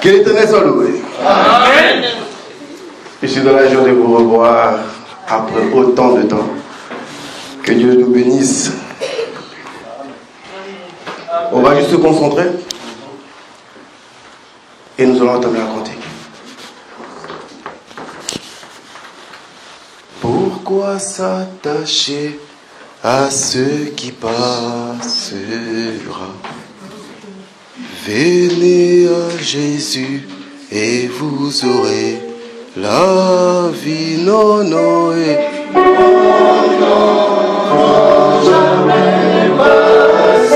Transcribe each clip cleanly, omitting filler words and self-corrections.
Que l'Éternel soit loué. Amen. Je suis dans la joie de vous revoir après autant de temps. Que Dieu nous bénisse. On va juste se concentrer et nous allons entamer la cantique. Pourquoi s'attacher à ce qui passera? Venez à Jésus et vous aurez la vie. Non, non, jamais passer.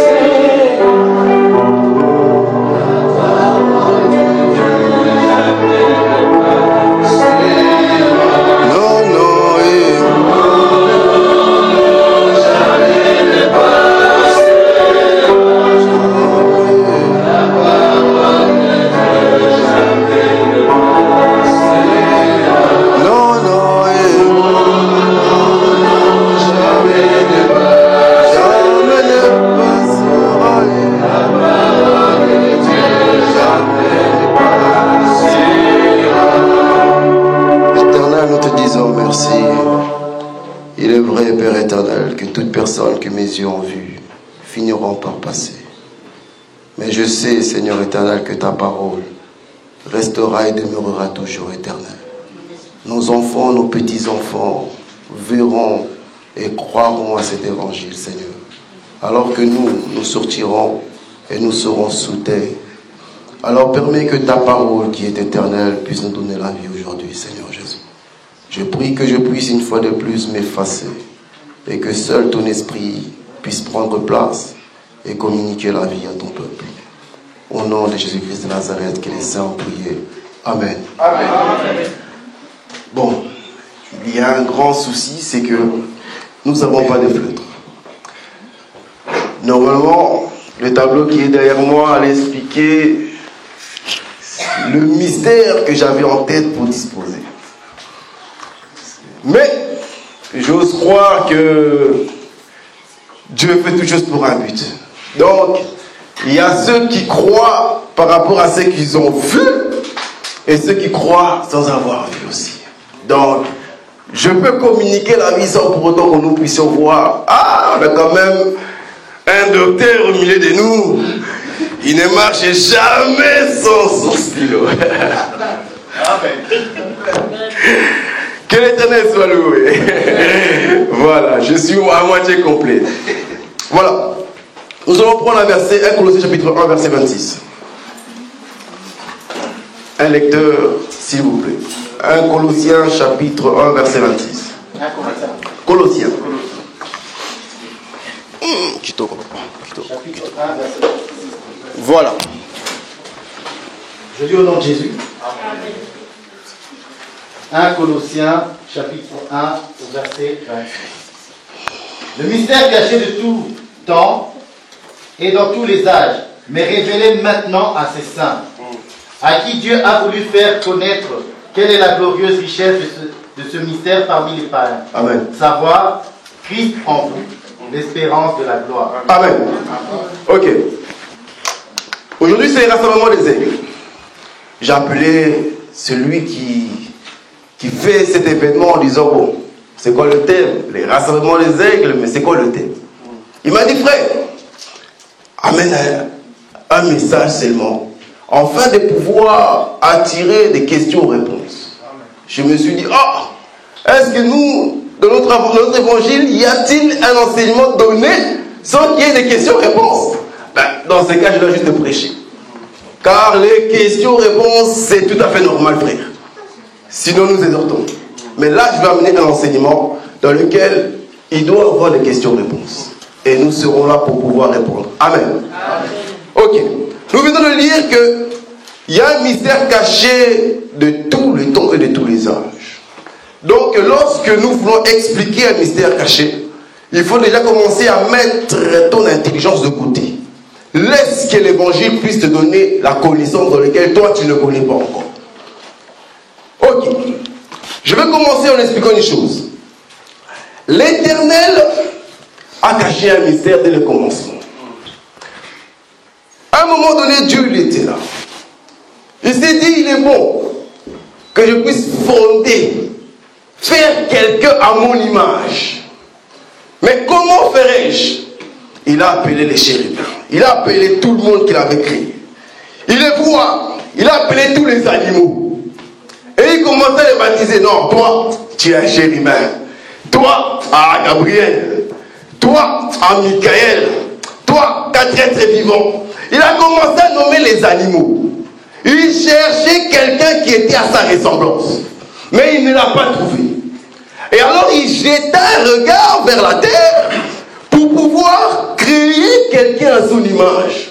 Que mes yeux ont vu finiront par passer. Mais je sais, Seigneur éternel, que ta parole restera et demeurera toujours éternelle. Nos enfants, nos petits-enfants verront et croiront à cet évangile, Seigneur. Alors que nous sortirons et nous serons sous terre. Alors permets que ta parole qui est éternelle puisse nous donner la vie aujourd'hui, Seigneur Jésus. Je prie que je puisse une fois de plus m'effacer et que seul ton esprit puisse prendre place et communiquer la vie à ton peuple. Au nom de Jésus-Christ de Nazareth, que les saints ont prié. Amen. Amen. Bon, il y a un grand souci, c'est que nous n'avons pas de feutre. Normalement, le tableau qui est derrière moi allait expliquer le mystère que j'avais en tête pour disposer. Mais j'ose croire que Dieu fait toutes choses pour un but. Donc, il y a ceux qui croient par rapport à ce qu'ils ont vu et ceux qui croient sans avoir vu aussi. Donc, je peux communiquer la vie sans pour autant que nous puissions voir. Ah, on a quand même un docteur au milieu de nous. Il ne marche jamais sans son stylo. Amen. Que l'Éternel soit loué. Voilà, je suis à moitié complet. Voilà. Nous allons prendre un verset, 1 Colossiens chapitre 1, verset 26. Un lecteur, s'il vous plaît. 1 Colossiens chapitre 1, verset 26. Colossiens. Voilà. Je dis au nom de Jésus. 1 Colossiens, chapitre 1, verset 26. Le mystère caché de tout temps et dans tous les âges, mais révélé maintenant à ses saints, à qui Dieu a voulu faire connaître quelle est la glorieuse richesse de ce mystère parmi les païens. Amen. Savoir Christ en vous, l'espérance de la gloire. Amen. Ok. Aujourd'hui, c'est le rassemblement des aigles. J'ai appelé celui qui fait cet événement en disant, bon, c'est quoi le thème? Les rassemblements des aigles, mais c'est quoi le thème? Il m'a dit, frère, amène un message seulement, afin de pouvoir attirer des questions-réponses. Je me suis dit, est-ce que nous, dans notre évangile, y a-t-il un enseignement donné sans qu'il y ait des questions-réponses? Dans ce cas, je dois juste prêcher. Car les questions-réponses, c'est tout à fait normal, frère. Sinon, nous exhortons. Mais là, je vais amener un enseignement dans lequel il doit y avoir des questions-réponses. Et nous serons là pour pouvoir répondre. Amen. Amen. Ok. Nous venons de lire qu'il y a un mystère caché de tous les temps et de tous les âges. Donc, lorsque nous voulons expliquer un mystère caché, il faut déjà commencer à mettre ton intelligence de côté. Laisse que l'évangile puisse te donner la connaissance dans laquelle toi, tu ne connais pas encore. Ok. Je vais commencer en expliquant une chose. L'Éternel a caché un mystère dès le commencement. À un moment donné, Dieu il était là. Il s'est dit, il est bon que je puisse fonder, faire quelqu'un à mon image. Mais comment ferais-je? Il a appelé les chérubins. Il a appelé tout le monde qu'il avait créé. Il les voit. Il a appelé tous les animaux. Et il commençait à les baptiser. Non, toi, tu es un chérubin. Toi, Gabriel. Toi, Michael. Toi, quatre êtres vivants. Il a commencé à nommer les animaux. Il cherchait quelqu'un qui était à sa ressemblance. Mais il ne l'a pas trouvé. Et alors il jeta un regard vers la terre pour pouvoir créer quelqu'un à son image.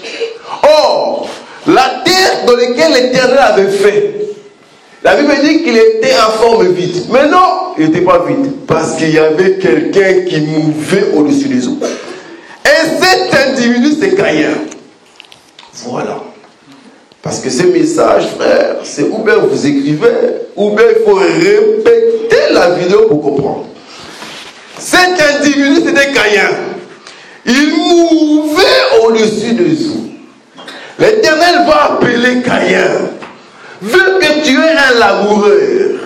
Or, la terre dans laquelle l'Éternel avait fait, la Bible dit qu'il était en forme vide. Mais non, il n'était pas vide. Parce qu'il y avait quelqu'un qui mouvait au-dessus des eaux. Et cet individu, c'est Caïn. Voilà. Parce que ces messages, frère, c'est ou bien vous écrivez, ou bien il faut répéter la vidéo pour comprendre. Cet individu, c'était Caïn. Il mouvait au-dessus des eaux. L'Éternel va appeler Caïn. Vu que tu es un laboureur,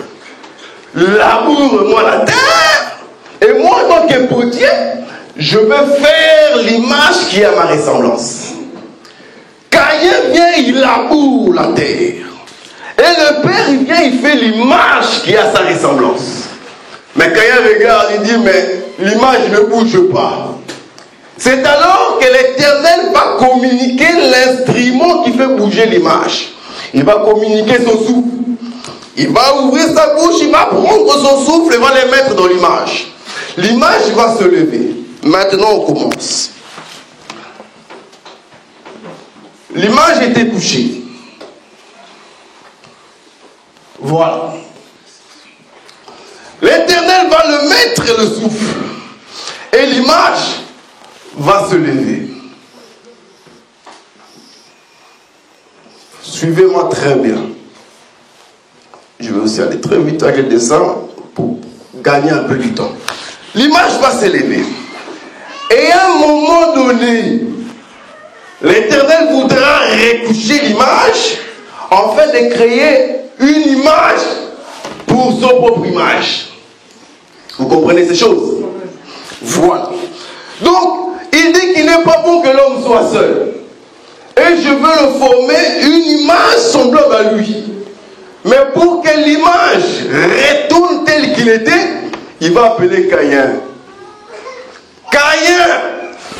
laboure-moi la terre, et moi, en tant que potier, je veux faire l'image qui est à ma ressemblance. Caïn vient, il laboure la terre. Et le père, il vient, il fait l'image qui a sa ressemblance. Mais Caïn regarde, il dit, mais l'image ne bouge pas. C'est alors que l'Éternel va communiquer l'instrument qui fait bouger l'image. Il va communiquer son souffle. Il va ouvrir sa bouche, il va prendre son souffle et va les mettre dans l'image. L'image va se lever. Maintenant, on commence. L'image était couchée. Voilà. L'Éternel va le mettre le souffle. Et l'image va se lever. Suivez-moi très bien. Je vais aussi aller très vite avec le dessin pour gagner un peu du temps. L'image va se lever. Et à un moment donné, l'Éternel voudra recoucher l'image afin de créer une image pour son propre image. Vous comprenez ces choses? Voilà. Donc, il dit qu'il n'est pas bon que l'homme soit seul. Et je veux le former une image semblable à lui. Mais pour que l'image retourne telle qu'il était, il va appeler Caïn. Caïn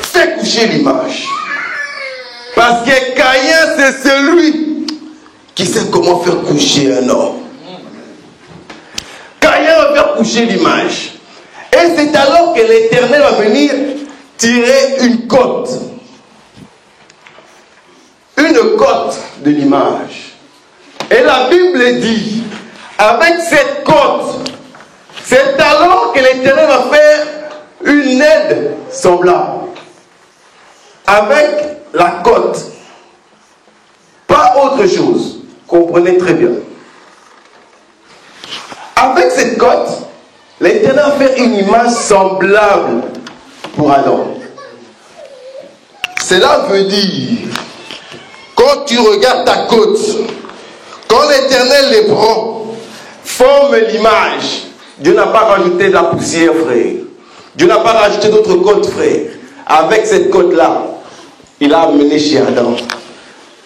fait coucher l'image. Parce que Caïn, c'est celui qui sait comment faire coucher un homme. Caïn va faire coucher l'image. Et c'est alors que l'Éternel va venir tirer une côte. Une côte de l'image. Et la Bible dit, avec cette côte, c'est alors que l'Éternel va faire une aide semblable. Avec la côte. Pas autre chose. Comprenez très bien. Avec cette côte, l'Éternel va faire une image semblable pour Adam. Cela veut dire, quand tu regardes ta côte, quand l'Éternel les prend, forme l'image. Dieu n'a pas rajouté de la poussière, frère. Dieu n'a pas rajouté d'autres côtes, frère. Avec cette côte-là, il a amené chez Adam.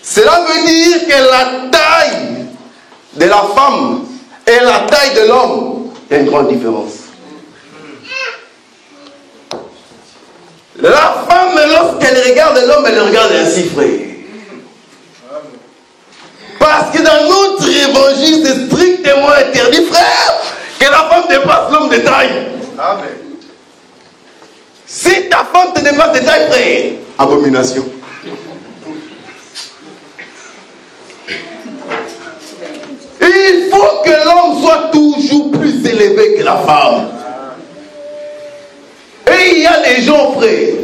Cela veut dire que la taille de la femme et la taille de l'homme, il y a une grande différence. La femme, lorsqu'elle regarde l'homme, elle le regarde ainsi, frère. Parce que dans notre évangile, c'est strictement interdit, frère, que la femme dépasse l'homme de taille. Amen. Si ta femme te dépasse de taille, frère, abomination. Il faut que l'homme soit toujours plus élevé que la femme. Et il y a des gens, frère,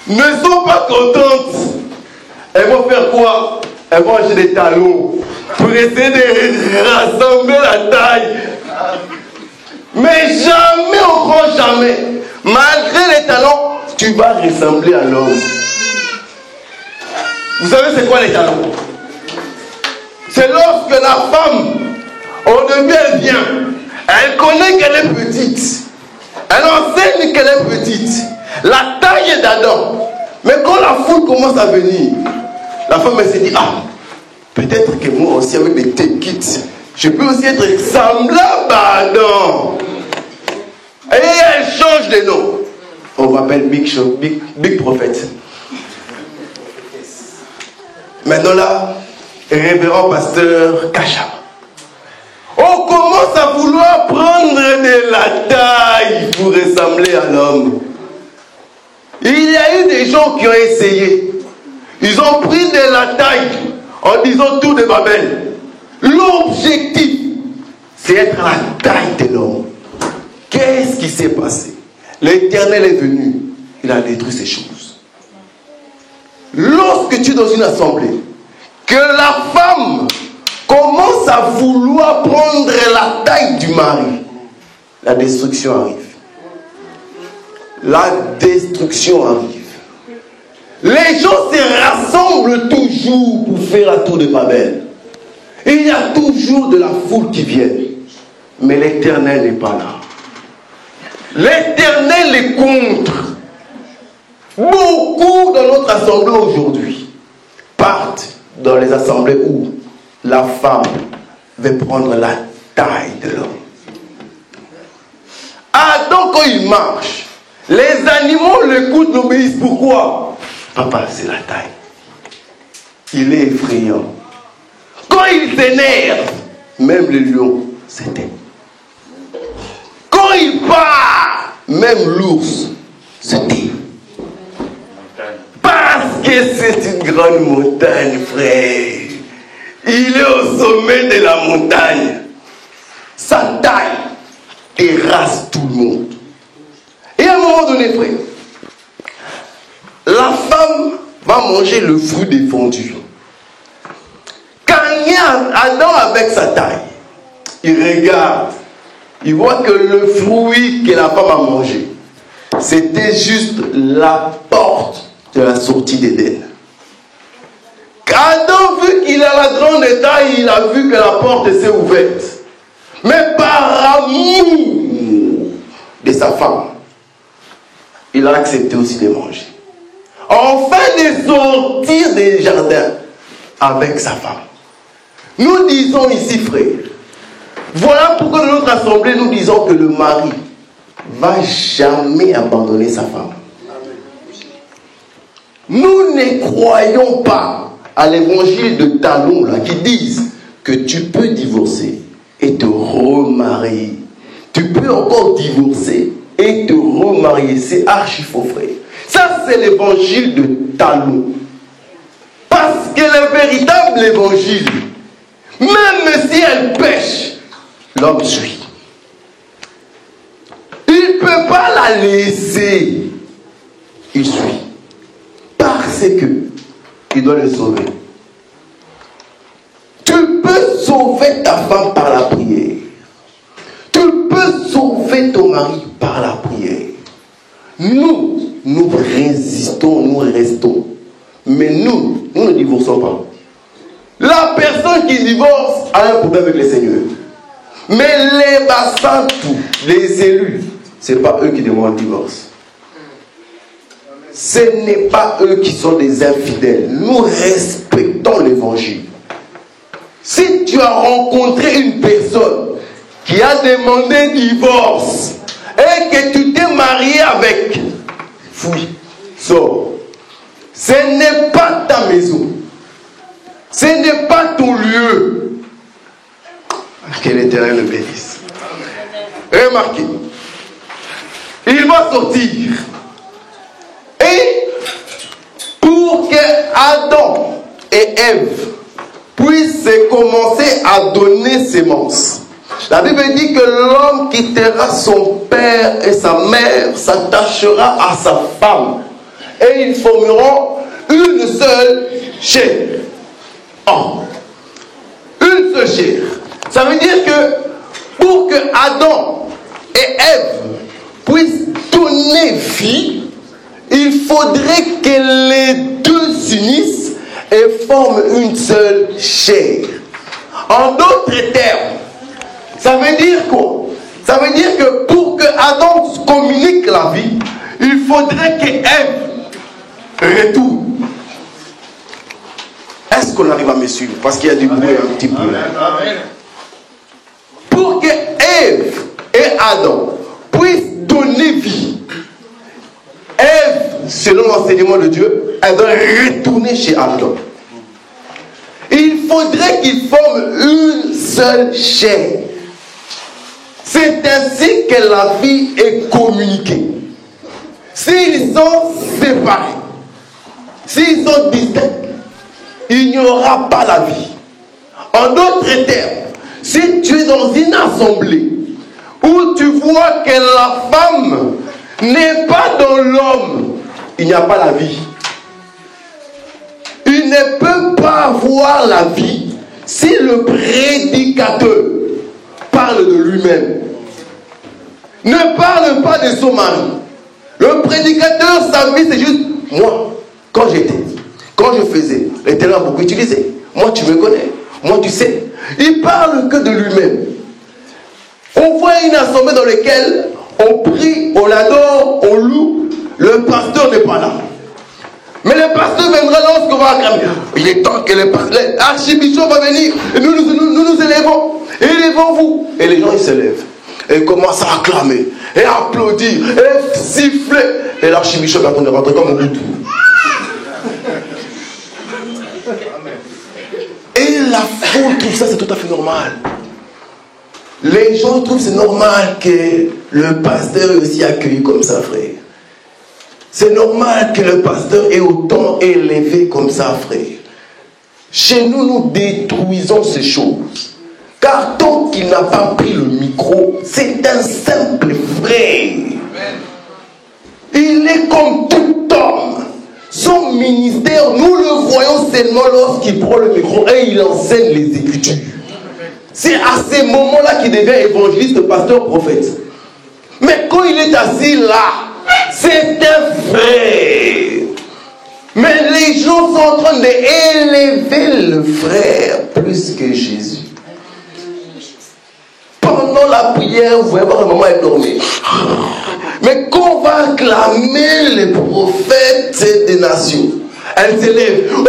ne sont pas contentes. Elles vont faire quoi? Elles vont acheter des talons pour essayer de rassembler la taille. Mais jamais, au grand jamais, malgré les talons, tu vas ressembler à l'homme. Vous savez c'est quoi les talons? c'est lorsque la femme, au début elle vient, elle connaît qu'elle est petite, elle enseigne qu'elle est petite, la taille d'Adam. Mais quand la foule commence à venir, la femme elle se dit, ah, peut-être que moi aussi avec des techniques, je peux aussi être semblable à Adam. Et elle change de nom. On m'appelle Big Prophète. Maintenant là, révérend pasteur Kacha. On commence à vouloir prendre de la taille pour ressembler à l'homme. Il y a eu des gens qui ont essayé. Ils ont pris de la taille en disant tout de Babel. L'objectif, c'est être à la taille de l'homme. Qu'est-ce qui s'est passé? L'Éternel est venu. Il a détruit ces choses. Lorsque tu es dans une assemblée, que la femme commence à vouloir prendre la taille du mari, la destruction arrive. La destruction arrive. Les gens se rassemblent toujours pour faire la tour de Babel. Il y a toujours de la foule qui vient. Mais l'Éternel n'est pas là. L'Éternel est contre. Beaucoup dans notre assemblée aujourd'hui partent dans les assemblées où la femme veut prendre la taille de l'homme. Adam, quand il marche, les animaux l'écoutent, l'obéissent. Pourquoi? Papa, c'est la taille. Il est effrayant. Quand il s'énerve, même le lion s'éteint. Quand il part, même l'ours se tait. Parce que c'est une grande montagne, frère. Il est au sommet de la montagne. Sa taille terrasse tout le monde. Et à un moment donné, frère, la femme va manger le fruit défendu. Quand il y a Adam avec sa taille, il regarde, il voit que le fruit que la femme a mangé, c'était juste la porte de la sortie d'Éden. Adam, vu qu'il a la grande taille, il a vu que la porte s'est ouverte. Mais par amour de sa femme, il a accepté aussi de manger. Enfin de sortir des jardins avec sa femme. Nous disons ici, frère, voilà pourquoi dans notre assemblée, nous disons que le mari ne va jamais abandonner sa femme. Nous ne croyons pas à l'évangile de Talon là, qui disent que tu peux divorcer et te remarier. Tu peux encore divorcer et te remarier. C'est archi faux, frère. Ça, c'est l'évangile de Talon. Parce que le véritable évangile, même si elle pêche, l'homme suit. Il ne peut pas la laisser. Il suit. Parce que il doit le sauver. Tu peux sauver ta femme par la prière. Tu peux sauver ton mari par la prière. Nous résistons, nous restons. Mais nous ne divorçons pas. La personne qui divorce a un problème avec le Seigneur. Mais les bassantou, les élus, ce n'est pas eux qui demandent le divorce. Ce n'est pas eux qui sont des infidèles. Nous respectons l'évangile. Si tu as rencontré une personne qui a demandé divorce et que tu t'es marié avec, fuis, sors. Ce n'est pas ta maison. Ce n'est pas ton lieu. Que l'Éternel le bénisse. Remarquez, il va sortir. Et pour que Adam et Ève puissent commencer à donner sémence, la Bible dit que l'homme quittera son père et sa mère, s'attachera à sa femme, et ils formeront une seule chair. Oh, une seule chair. Ça veut dire que pour que Adam et Ève puissent donner vie, il faudrait que les deux s'unissent et forment une seule chair. En d'autres termes, ça veut dire quoi? Ça veut dire que pour que Adam communique la vie, il faudrait que Ève retourne. Est-ce qu'on arrive à me suivre? Parce qu'il y a du bruit un petit peu. Pour que Ève et Adam puissent donner vie, Ève, selon l'enseignement de Dieu, elle doit retourner chez Adam. Il faudrait qu'ils forment une seule chair. C'est ainsi que la vie est communiquée. S'ils sont séparés, s'ils sont distincts, il n'y aura pas la vie. En d'autres termes, si tu es dans une assemblée où tu vois que la femme n'est pas dans l'homme, il n'y a pas la vie. Il ne peut pas avoir la vie si le prédicateur parle de lui-même. Ne parle pas de son mari. Le prédicateur, sa vie, c'est juste moi. Quand je faisais, les terrains beaucoup utilisés. Moi, tu me connais. Moi, tu sais. Il parle que de lui-même. On voit une assemblée dans laquelle on prie, on l'adore, on loue. Le pasteur n'est pas là. Mais le pasteur viendra lorsqu'on va acclamer. Il est temps que l'archibishop va venir. Et nous nous élevons. Élevons-vous. Et les gens, ils se lèvent. Et ils commencent à acclamer. Et à applaudir. Et siffler. Et l'archibishop est en train de rentrer comme un boutou. Et la foule trouve ça, c'est tout à fait normal. Les gens trouvent c'est normal que le pasteur est aussi accueilli comme ça, frère. C'est normal que le pasteur est autant élevé comme ça, frère. Chez nous, nous détruisons ces choses. Car tant qu'il n'a pas pris le micro, c'est un simple frère. Il est comme tout homme. Son ministère, nous le voyons seulement lorsqu'il prend le micro et il enseigne les Écritures. C'est à ces moments-là qu'il devient évangéliste, pasteur, prophète. Mais quand il est assis là, c'est un frère. Mais les gens sont en train d'élever le frère plus que Jésus. Pendant la prière, vous voyez voir un moment endormi. Mais quand on va acclamer les prophètes des nations, elle s'élève. Oh!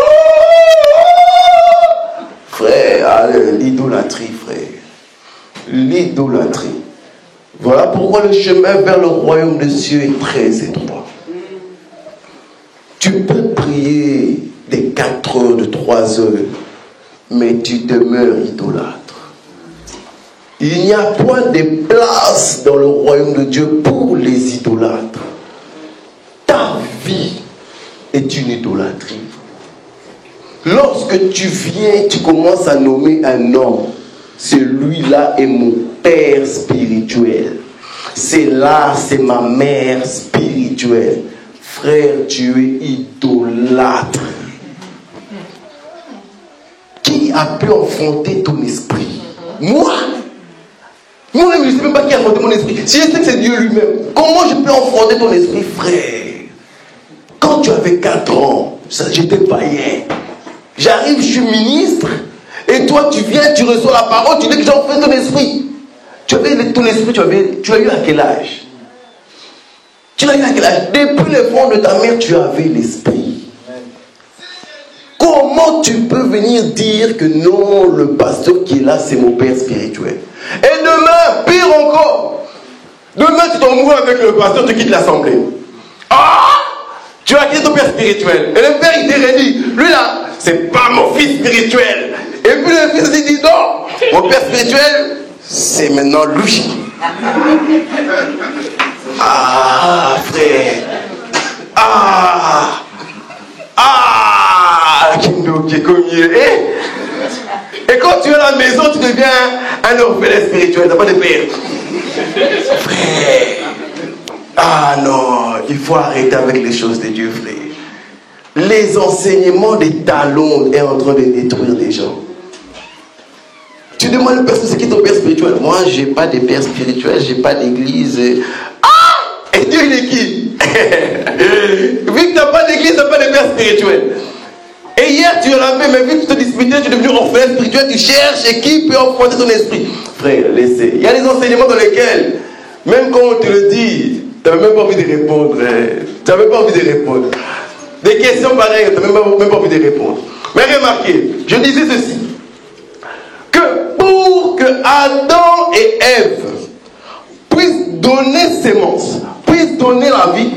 Frère, l'idolâtrie, frère. L'idolâtrie. Voilà pourquoi le chemin vers le royaume des cieux est très étroit. Tu peux prier des 4 heures, de 3 heures, mais tu demeures idolâtre. Il n'y a point de place dans le royaume de Dieu pour les idolâtres. Ta vie est une idolâtrie. Lorsque tu viens, tu commences à nommer un homme. Celui-là est mon père spirituel. C'est là, c'est ma mère spirituelle. Frère, tu es idolâtre. Qui a pu enfanter ton esprit? Moi? Moi-même, je ne sais même pas qui a enfanté mon esprit. Si je sais que c'est Dieu lui-même, comment je peux enfanter ton esprit, frère? Quand tu avais 4 ans, j'étais païen. J'arrive, je suis ministre. Et toi, tu viens, tu reçois la parole, tu dis que j'ai enfanté ton esprit. Tu avais ton esprit, tu as eu à quel âge? Tu l'as eu à quel âge? Depuis le fond de ta mère, tu avais l'esprit. Comment tu peux venir dire que non, le pasteur qui est là, c'est mon père spirituel? Et demain, pire encore, demain tu t'embrouilles avec le pasteur, tu quittes l'assemblée. Ah! Tu as quitté ton père spirituel. Et le père, il te redit, lui là, c'est pas mon fils spirituel. Et puis le fils, il dit non, mon père spirituel, c'est maintenant lui. Ah, frère. Ah, et quand tu es à la maison, tu deviens un orphelin spirituel, t'as pas de père. Frère. Ah non, il faut arrêter avec les choses de Dieu, frère. Les enseignements des talons est en train de détruire des gens. Tu demandes à une personne, c'est qui ton père spirituel? Moi, j'ai pas de père spirituel, j'ai pas d'église. Ah! Et Dieu, il est qui? Vu que tu n'as pas d'église, tu n'as pas de père spirituel. Et hier, tu l'as fait, mais vu que tu te dis, disputé, tu es devenu orphelin spirituel, tu cherches et qui peut enfanter ton esprit? Frère, laissez. Il y a des enseignements dans lesquels, même quand on te le dit, tu n'as même pas envie de répondre. Tu n'as même pas envie de répondre. Des questions pareilles, tu n'as même pas envie de répondre. Mais remarquez, je disais ceci, que pour que Adam et Ève puissent donner sémence, puissent donner la vie,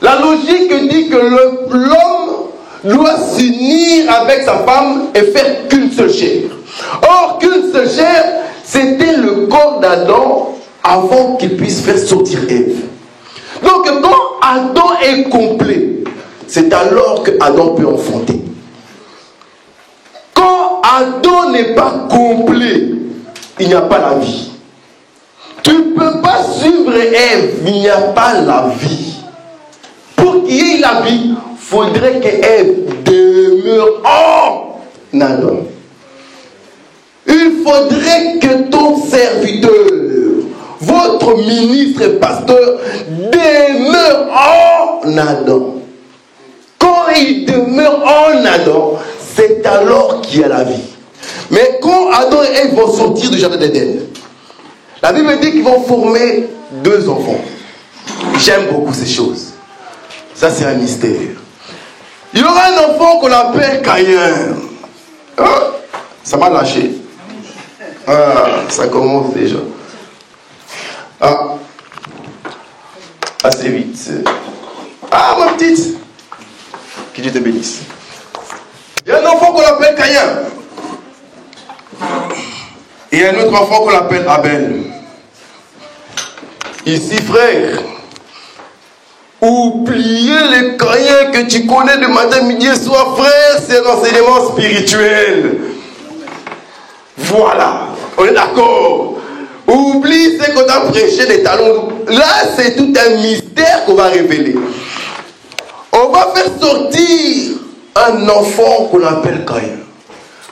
la logique dit que l'homme doit s'unir avec sa femme et faire qu'une seule chair. Or, qu'une seule chair, c'était le corps d'Adam avant qu'il puisse faire sortir Ève. Donc, quand Adam est complet, c'est alors que Adam peut enfanter. Quand Adam n'est pas complet, il n'y a pas la vie. Tu ne peux pas suivre Ève, il n'y a pas la vie. Pour qu'il y ait la vie, il faudrait que Ève demeure en Adam. Il faudrait que ton serviteur, votre ministre et pasteur, demeure en Adam. Quand il demeure en Adam, c'est alors qu'il y a la vie. Mais quand Adam et Ève vont sortir du jardin d'Éden, la Bible dit qu'ils vont former 2 enfants. J'aime beaucoup ces choses. Ça, c'est un mystère. Il y aura un enfant qu'on appelle Caïn. Hein? Ça m'a lâché. Ah, ça commence déjà. Ah. Assez vite. Ah, ma petite. Que Dieu te bénisse. Il y a un enfant qu'on appelle Caïn. Et il y a un autre enfant qu'on appelle Abel. Ici, frère, oubliez les Caïns que tu connais de matin, midi et soir, frère, c'est un enseignement spirituel. Voilà, on est d'accord. Oublie ce qu'on a prêché, les talons. Là, c'est tout un mystère qu'on va révéler. On va faire sortir un enfant qu'on appelle Caïn.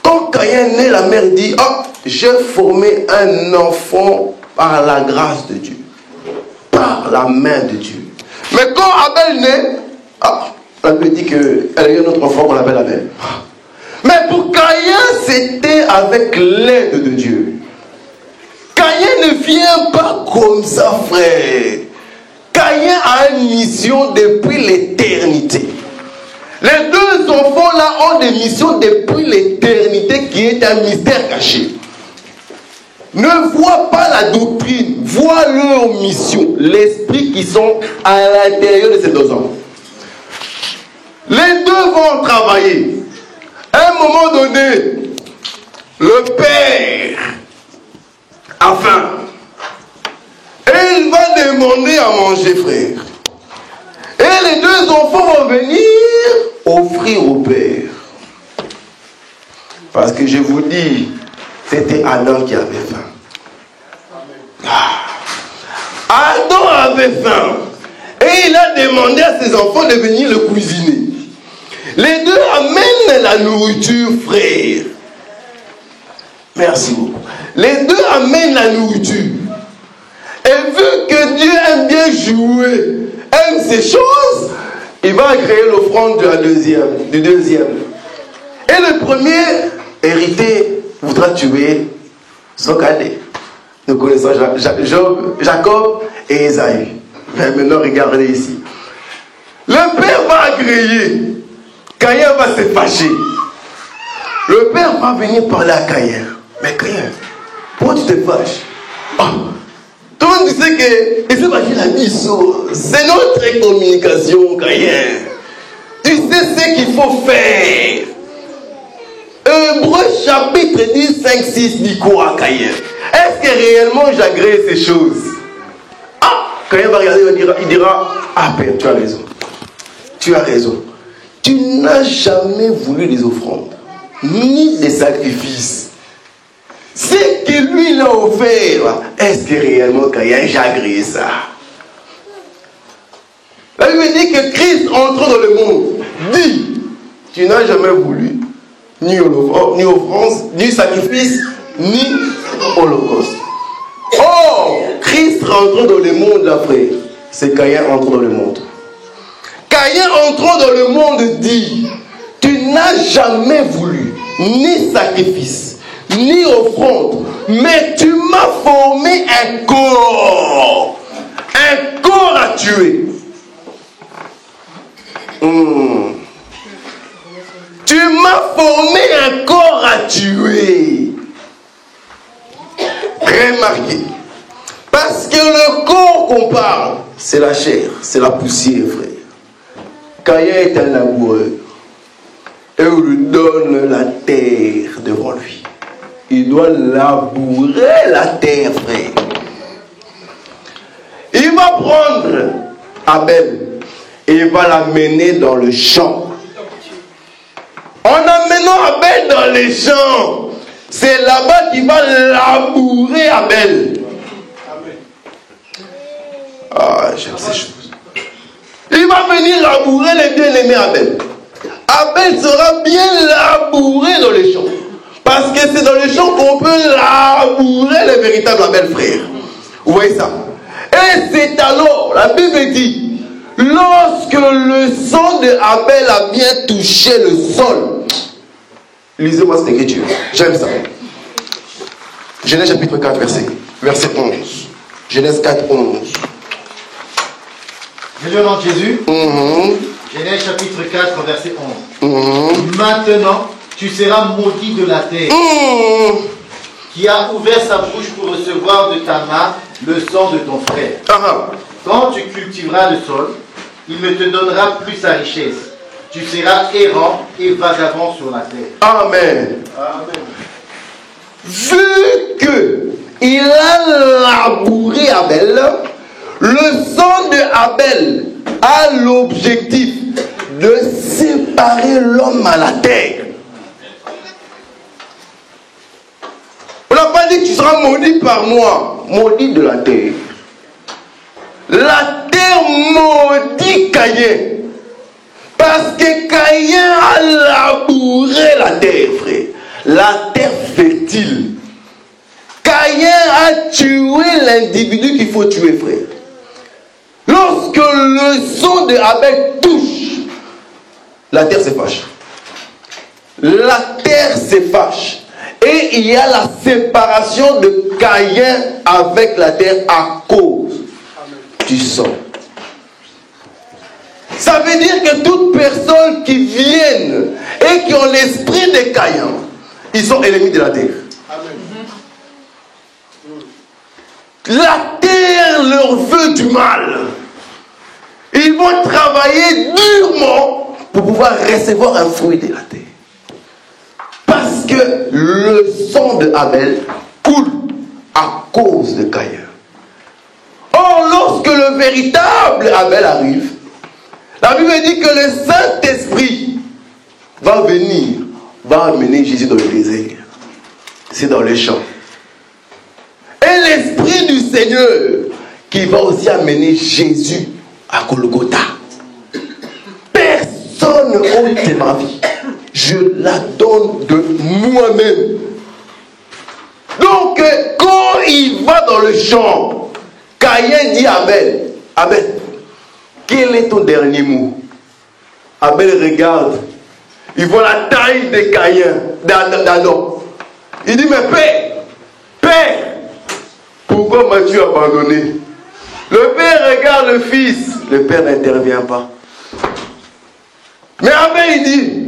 Quand Caïn naît, la mère dit, oh, j'ai formé un enfant par la grâce de Dieu. Par la main de Dieu. Mais quand Abel naît, on lui dit qu'elle a eu un autre enfant qu'on appelle Abel. Mais pour Caïn, c'était avec l'aide de Dieu. Caïn ne vient pas comme ça, frère. Caïn a une mission depuis l'éternité. Les 2 enfants-là ont des missions depuis l'éternité qui est un mystère caché. Ne vois pas la doctrine, vois leur mission, l'esprit qui sont à l'intérieur de ces 2 hommes. Les 2 vont travailler. À un moment donné, le père a faim. Et il va demander à manger, frère. Et les 2 enfants vont venir offrir au père. Parce que je vous dis, c'était Adam qui avait faim. Adam avait faim. Et il a demandé à ses enfants de venir le cuisiner. Les 2 amènent la nourriture, frère. Merci beaucoup. Les 2 amènent la nourriture. Et vu que Dieu aime bien jouer, aime ces choses, il va créer l'offrande du deuxième. Et le premier hérité voudra tuer son cadet. Nous connaissons Jacob et Esaü. Mais maintenant, regardez ici. Le père va agréer. Caïn va se fâcher. Le père va venir parler à Caïn. Mais Caïn, pourquoi tu te fâches? Tout le monde sait que c'est notre communication, Caïn. Tu sais ce qu'il faut faire. Hébreux chapitre 10, 5, 6 dit quoi, Caïn? Est-ce que réellement j'agrée ces choses? Caïn va regarder, il dira, Père, tu as raison. Tu as raison. Tu n'as jamais voulu des offrandes, ni des sacrifices. Ce que lui l'a offert, est-ce que réellement Caïn j'ai agréé ça? La Bible dit que Christ entrant dans le monde, dit, tu n'as jamais voulu ni offrande, ni sacrifice, ni holocauste. Or, Christ rentrant dans le monde, là, frère, c'est Caïn entrant dans le monde. Caïn entrant dans le monde dit, tu n'as jamais voulu ni sacrifice, ni offrande, mais tu m'as formé un corps à tuer. Tu m'as formé un corps à tuer. Remarquez. Parce que le corps qu'on parle, c'est la chair, c'est la poussière, frère. Caïn est un laboureur. Et on lui donne la terre devant lui. Il doit labourer la terre, frère. Il va prendre Abel et il va l'amener dans le champ. En amenant Abel dans les champs, c'est là-bas qu'il va labourer Abel. Ah, j'aime ces choses. Il va venir labourer les bien-aimés Abel. Abel sera bien labouré dans les champs. Parce que c'est dans les champs qu'on peut labourer les véritables Abel, frère. Vous voyez ça? Et c'est alors, la Bible dit, lorsque le sang de Abel a bien touché le sol. Lisez-moi cette écriture. J'aime ça. Genèse chapitre 4, verset 11. Genèse 4, 11. Je lis au nom de Jésus. Genèse chapitre 4, verset 11. Maintenant, tu seras maudit de la terre, qui a ouvert sa bouche pour recevoir de ta main le sang de ton frère. Quand tu cultiveras le sol, il ne te donnera plus sa richesse. Tu seras errant et vagabond sur la terre. Amen. Amen. Vu qu'il a labouré Abel, le sang de Abel a l'objectif de séparer l'homme à la terre. On n'a pas dit que tu seras maudit par moi, maudit de la terre. La terre maudit Caïn. Parce que Caïn a labouré la terre, frère. La terre fertile. Caïn a tué l'individu qu'il faut tuer, frère. Lorsque le sang de Abel touche, la terre se fâche. La terre se fâche. Et il y a la séparation de Caïn avec la terre à cause du sang. Ça veut dire que toute personne qui vienne et qui ont l'esprit de Caïn, ils sont ennemis de la terre. La terre leur veut du mal. Ils vont travailler durement pour pouvoir recevoir un fruit de la terre. Parce que le sang de Abel coule à cause de Caïn. Or, lorsque le véritable Abel arrive, la Bible dit que le Saint-Esprit va venir, va amener Jésus dans le désert. C'est dans les champs. Et l'Esprit du Seigneur qui va aussi amener Jésus à Golgotha. Personne autre de ma vie. Je la donne de moi-même. Donc, quand il va dans le champ, Caïn dit à Abel, Abel, quel est ton dernier mot? Abel regarde. Il voit la taille de Caïn, d'Adam. Il dit, mais Père, pourquoi m'as-tu abandonné? Le père regarde le fils. Le père n'intervient pas. Mais Abel, il dit,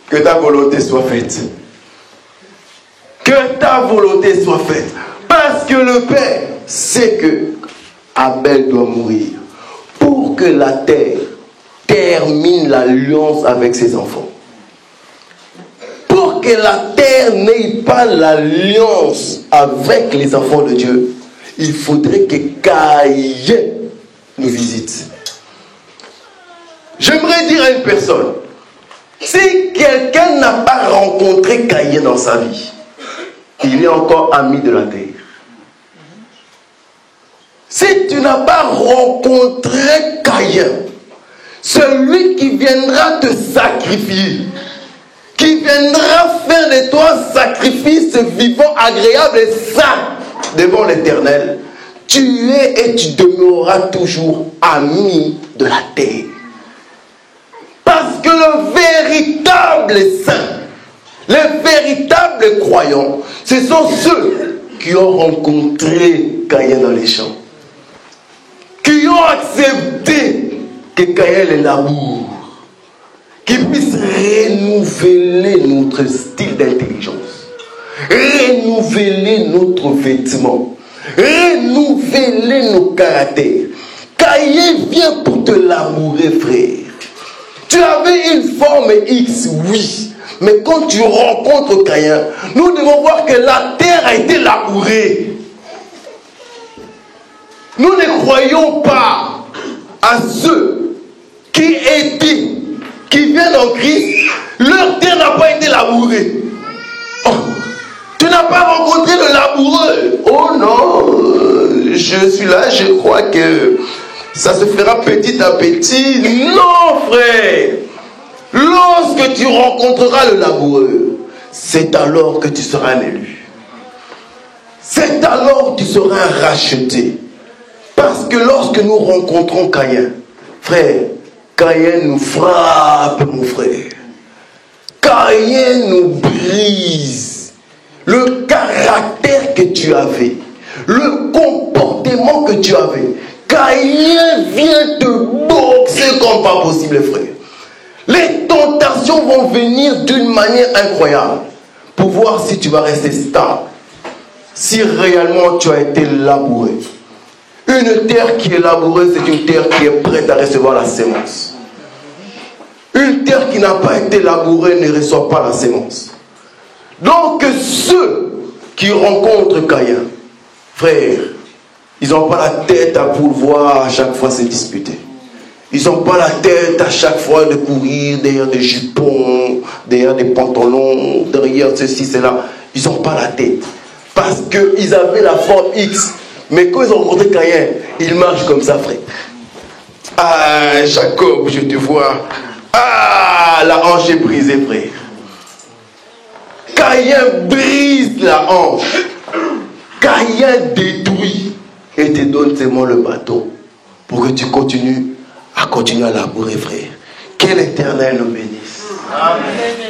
que ta volonté soit faite. Que ta volonté soit faite. Parce que le père sait que Abel doit mourir. Pour que la terre termine l'alliance avec ses enfants. Pour que la terre n'ait pas l'alliance avec les enfants de Dieu, il faudrait que Caïn nous visite. J'aimerais dire à une personne, si quelqu'un n'a pas rencontré Caïn dans sa vie, il est encore ami de la terre. Si tu n'as pas rencontré Caïn, celui qui viendra te sacrifier, qui viendra faire de toi un sacrifice vivant, agréable et saint devant l'Éternel, tu es et tu demeureras toujours ami de la terre. Parce que le véritable saint, le véritables croyants, ce sont ceux qui ont rencontré Caïn dans les champs, qui ont accepté que Caïn les laboure, qui puissent renouveler notre style d'intelligence, renouveler notre vêtement, renouveler nos caractères. Caïn vient pour te labourer, frère. Tu avais une forme X, oui. Mais quand tu rencontres Caïn, nous devons voir que la terre a été labourée. Nous ne croyons pas à ceux qui viennent en Christ. Leur terre n'a pas été labourée. Oh, tu n'as pas rencontré le laboureux. Oh non, je suis là, je crois que ça se fera petit à petit. Non, frère. Lorsque tu rencontreras le laboureux, c'est alors que tu seras un élu. C'est alors que tu seras racheté. Parce que lorsque nous rencontrons Caïn, frère, Caïn nous frappe, mon frère. Caïn nous brise. Le caractère que tu avais, le comportement que tu avais, Caïn vient te boxer comme pas possible, frère. Les tentations vont venir d'une manière incroyable pour voir si tu vas rester stable, si réellement tu as été labouré. Une terre qui est labourée, c'est une terre qui est prête à recevoir la sémence. Une terre qui n'a pas été labourée ne reçoit pas la sémence. Donc ceux qui rencontrent Caïn, frère, ils n'ont pas la tête à pouvoir à chaque fois se disputer. Ils n'ont pas la tête à chaque fois de courir derrière des jupons, derrière des pantalons, derrière ceci, cela. Ils n'ont pas la tête. Parce qu'ils avaient la forme X. Mais quand ils ont rencontré Caïn, ils marchent comme ça, frère. Ah, Jacob, je te vois. Ah, la hanche est brisée, frère. Caïn brise la hanche. Caïn détruit et te donne seulement le bâton pour que tu continues à labourer, frère. Quel Éternel nous bénisse. Amen.